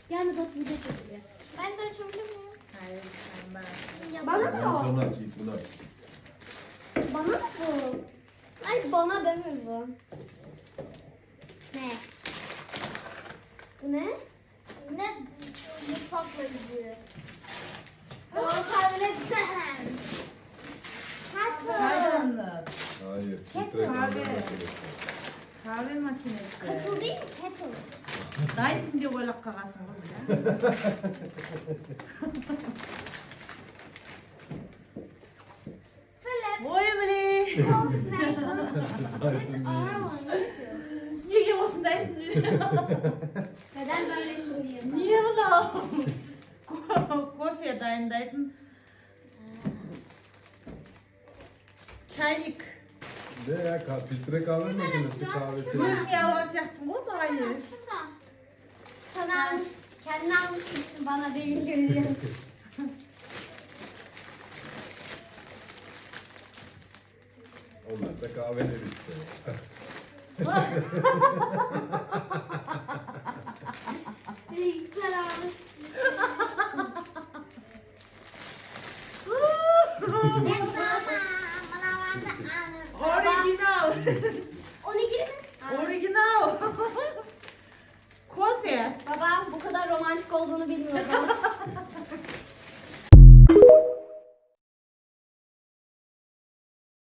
Gel mi tut bir de çekiyor. Ben de açabilir miyim? Hayır sen bana. Bana Ben da o. sonra açayım bunu aç. Bana da bu. Ay bana deme bu. Ne? Bu ne? Ne mutfakla gidiyor. Doğru tahmin etsen. Hatun. Çaydanlık. Hayır. Kettle. filtre kahve Kahve. makinesi. Kahve makinesi. Kettle değil mi? Kettle. Dyson diye böyle kakasın kız ya. Philip. Oy bile. Dyson değilmiş. Niye olsun Dyson diye. Neden böylesin diyorsun? Niye oğlum? Kofe dayındaydın. Çaylık. Ne ya? Filtre kahve makinesi kahvesi. Rus yavaş yapsın o da hayır. Şuradan. Sana almış, kendine almış gibisin, bana değil görüyorsun. Onlar da kahveler işte. Bilgisayar almış. Original. O ne gibi mi? Original. Kofe. Baba bu kadar romantik olduğunu bilmiyordum.